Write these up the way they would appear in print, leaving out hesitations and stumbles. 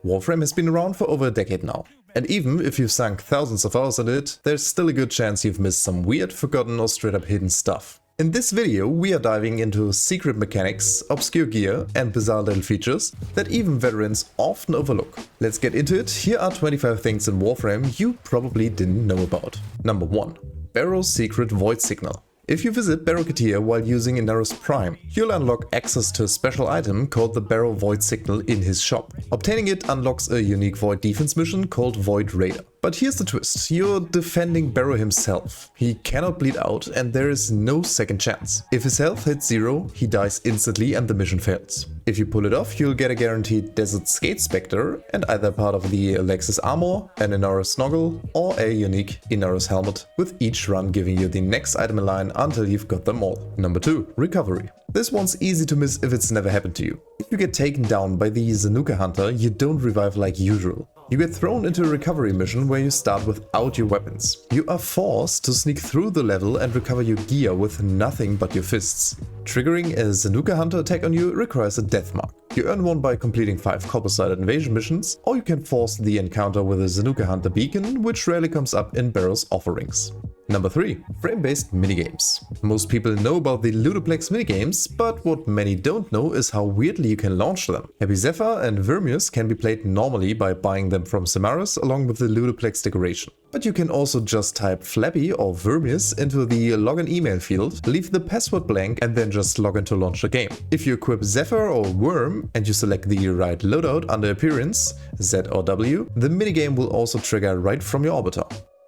Warframe has been around for over a decade now. And even if you've sunk thousands of hours in it, there's still a good chance you've missed some weird, forgotten or straight up hidden stuff. In this video we are diving into secret mechanics, obscure gear and bizarre little features that even veterans often overlook. Let's get into it. Here are 25 things in Warframe you probably didn't know about. Number 1. Baro's secret void signal. If you visit Baro while using Inaros Prime, you'll unlock access to a special item called the Baro Void Signal in his shop. Obtaining it unlocks a unique void defense mission called Void Raider. But here's the twist, you're defending Baro himself. He cannot bleed out and there is no second chance. If his health hits 0, he dies instantly and the mission fails. If you pull it off, you'll get a guaranteed Desert Skate Spectre and either part of the Alexis armor, an Inaros Snoggle or a unique Inaros helmet, with each run giving you the next item in line until you've got them all. Number 2. Recovery. This one's easy to miss if it's never happened to you. If you get taken down by the Zanuka Hunter, you don't revive like usual. You get thrown into a recovery mission where you start without your weapons. You are forced to sneak through the level and recover your gear with nothing but your fists. Triggering a Zanuka Hunter attack on you requires a death mark. You earn one by completing 5 copper-sided invasion missions, or you can force the encounter with a Zanuka Hunter beacon, which rarely comes up in Baro's offerings. Number 3. Frame-based minigames. Most people know about the Ludoplex minigames, but what many don't know is how weirdly you can launch them. Happy Zephyr and Vermius can be played normally by buying them from Samaras along with the Ludoplex decoration. But you can also just type Flappy or Vermius into the login email field, leave the password blank and then just log in to launch the game. If you equip Zephyr or Worm and you select the right loadout under appearance, Z or W, the minigame will also trigger right from your orbiter.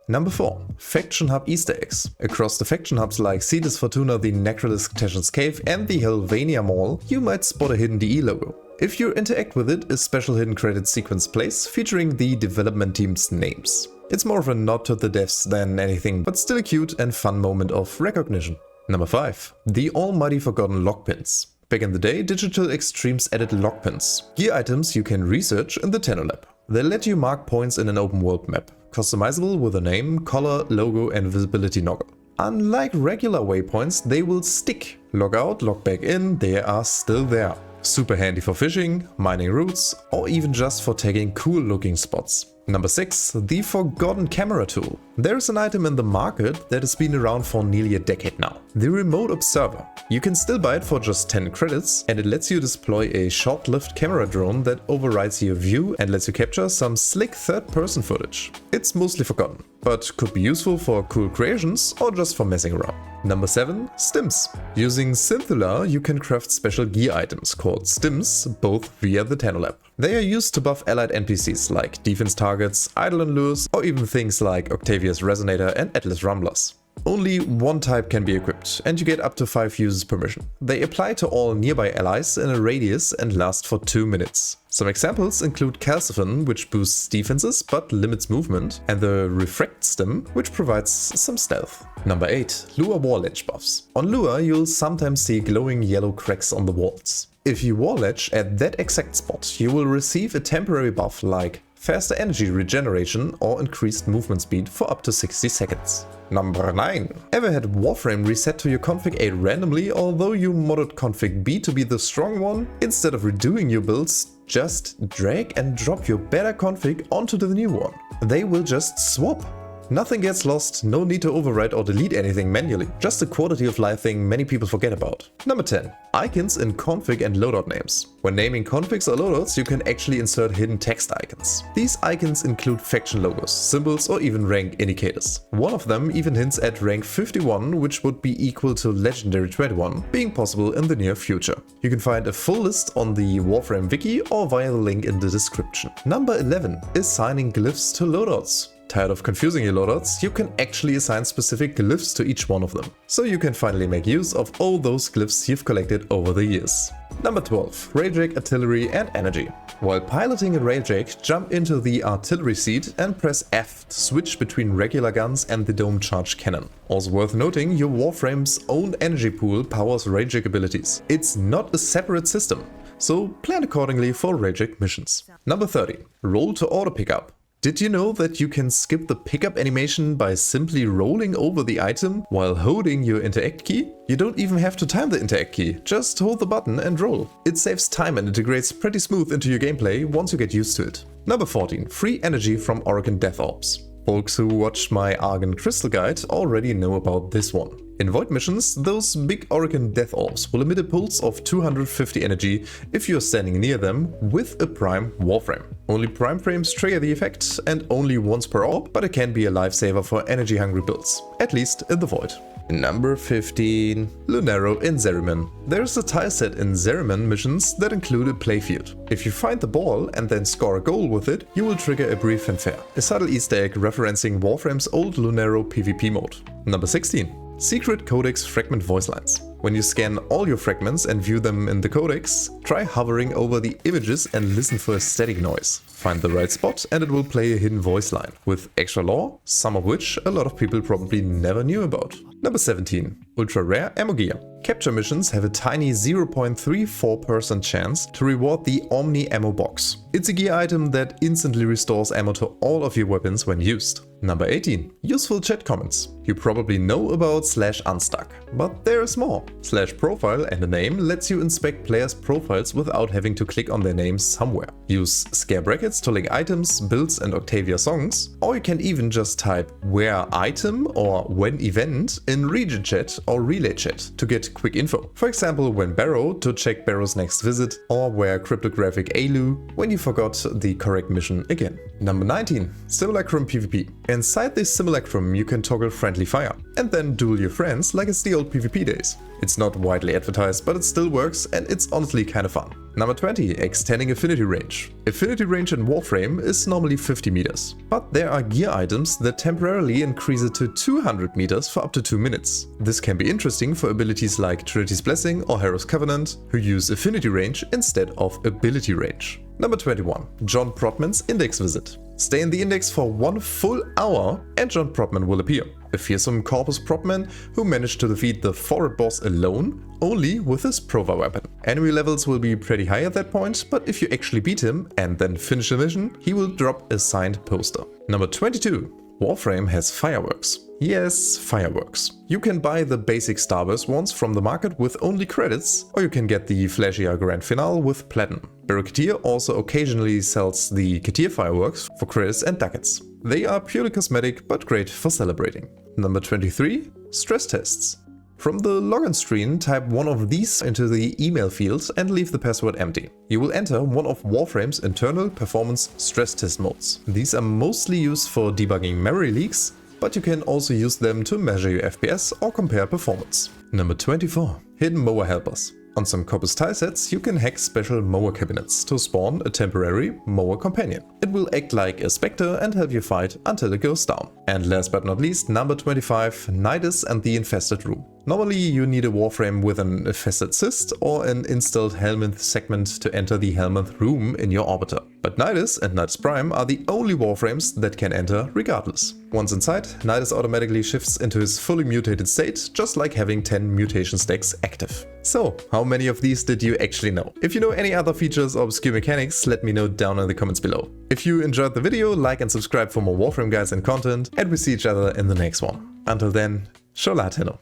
Number 4. Faction Hub Easter eggs. Across the faction hubs like Cetus Fortuna, the Necrolis Tashan's Cave and the Helvania Mall, you might spot a hidden DE logo. If you interact with it, a special hidden credit sequence plays featuring the development team's names. It's more of a nod to the devs than anything, but still a cute and fun moment of recognition. Number 5. The almighty forgotten Loc-Pins. Back in the day, Digital Extremes added Loc-Pins, gear items you can research in the Tenno lab. They let you mark points in an open world map, customizable with a name, color, logo and visibility noggle. Unlike regular waypoints, they will stick. Log out, log back in, they are still there. Super handy for fishing, mining routes or even just for taking cool looking spots. Number 6. The Forgotten Camera Tool. There is an item in the market that has been around for nearly a decade now. The Remote Observer. You can still buy it for just 10 credits and it lets you deploy a short-lived camera drone that overrides your view and lets you capture some slick third-person footage. It's mostly forgotten, but could be useful for cool creations or just for messing around. Number 7. Stims. Using Synthula, you can craft special gear items called Stims, both via the Tenno lab. They are used to buff allied NPCs like defense targets, Eidolon lures, or even things like Octavia's Resonator and Atlas Rumblers. Only one type can be equipped, and you get up to 5 uses per mission. They apply to all nearby allies in a radius and last for 2 minutes. Some examples include Calcifen, which boosts defenses but limits movement, and the Refract Stim, which provides some stealth. Number 8. Lure Wall Ledge buffs. On Lure, you'll sometimes see glowing yellow cracks on the walls. If you wall ledge at that exact spot, you will receive a temporary buff like faster energy regeneration or increased movement speed for up to 60 seconds. Number 9. Ever had Warframe reset to your config 8 randomly, although you modded config B to be the strong one? Instead of redoing your builds, just drag and drop your better config onto the new one. They will just swap. Nothing gets lost, no need to overwrite or delete anything manually, just a quality of life thing many people forget about. Number 10. Icons in config and loadout names. When naming configs or loadouts, you can actually insert hidden text icons. These icons include faction logos, symbols or even rank indicators. One of them even hints at rank 51, which would be equal to Legendary 21, being possible in the near future. You can find a full list on the Warframe wiki or via the link in the description. Number 11. Assigning glyphs to loadouts. Tired of confusing your loadouts? You can actually assign specific glyphs to each one of them, so you can finally make use of all those glyphs you've collected over the years. Number 12. Railjack, Artillery and Energy. While piloting a Railjack, jump into the artillery seat and press F to switch between regular guns and the dome charge cannon. Also worth noting, your Warframe's own energy pool powers Railjack abilities. It's not a separate system, so plan accordingly for Railjack missions. Number 30. Roll to auto pickup. Did you know that you can skip the pickup animation by simply rolling over the item while holding your interact key? You don't even have to time the interact key, just hold the button and roll. It saves time and integrates pretty smooth into your gameplay once you get used to it. Number 14. Free energy from Orokin Death Orbs. Folks who watched my Argon Crystal Guide already know about this one. In Void missions, those big Orokin Death Orbs will emit a pulse of 250 energy if you're standing near them with a prime Warframe. Only prime frames trigger the effect and only once per orb, but it can be a lifesaver for energy-hungry builds, at least in the Void. Number 15. Lunaro in Zariman. There's a tile set in Zariman missions that include a playfield. If you find the ball and then score a goal with it, you will trigger a brief fanfare, a subtle Easter egg referencing Warframe's old Lunaro PvP mode. Number 16. Secret Codex Fragment Voicelines. When you scan all your fragments and view them in the Codex, try hovering over the images and listen for a static noise. Find the right spot and it will play a hidden voice line, with extra lore, some of which a lot of people probably never knew about. Number 17. Ultra Rare Ammo Gear. Capture missions have a tiny 0.34% chance to reward the Omni Ammo Box. It's a gear item that instantly restores ammo to all of your weapons when used. Number 18. Useful chat comments. You probably know about /unstuck, but there's more. /profile and a name lets you inspect players' profiles without having to click on their names somewhere. Use scare brackets to link items, builds and Octavia songs, or you can even just type where item or when event in region chat or relay chat to get quick info. For example, when Baro to check Baro's next visit, or where cryptographic Alu when you forgot the correct mission again. Number 19. Simulacrum PvP. Inside this simulacrum you can toggle friendly fire and then duel your friends like it's the old PvP days. It's not widely advertised, but it still works and it's honestly kinda fun. Number 20. Extending Affinity range. Affinity range in Warframe is normally 50 meters, but there are gear items that temporarily increase it to 200 meters for up to 2 minutes. This can be interesting for abilities like Trinity's Blessing or Hero's Covenant, who use affinity range instead of ability range. Number 21. John Prodman's Index Visit. Stay in the Index for 1 full hour and John Prodman will appear. A fearsome corpus Prodman who managed to defeat the forward boss alone, only with his Prova weapon. Enemy levels will be pretty high at that point, but if you actually beat him and then finish the mission, he will drop a signed poster. Number 22. Warframe Has Fireworks. Yes, fireworks. You can buy the basic Starburst ones from the market with only credits, or you can get the flashier Grand Finale with Platinum. Baro also occasionally sells the Katir fireworks for credits and ducats. They are purely cosmetic but great for celebrating. Number 23. Stress tests. From the login screen, type one of these into the email field and leave the password empty. You will enter one of Warframe's internal performance stress test modes. These are mostly used for debugging memory leaks, but you can also use them to measure your FPS or compare performance. Number 24. Hidden Moa Helpers. On some Corpus tile sets, you can hack special Moa cabinets to spawn a temporary Moa companion. It will act like a spectre and help you fight until it goes down. And last but not least, number 25, Nidus and the Infested room. Normally you need a Warframe with an Infested cyst or an installed Helminth segment to enter the Helminth room in your orbiter. But Nidus and Nidus Prime are the only Warframes that can enter regardless. Once inside, Nidus automatically shifts into his fully mutated state, just like having 10 mutation stacks active. So, how many of these did you actually know? If you know any other features or obscure mechanics, let me know down in the comments below. If you enjoyed the video, like and subscribe for more Warframe guides and content, and we see each other in the next one. Until then, Shola Tenno.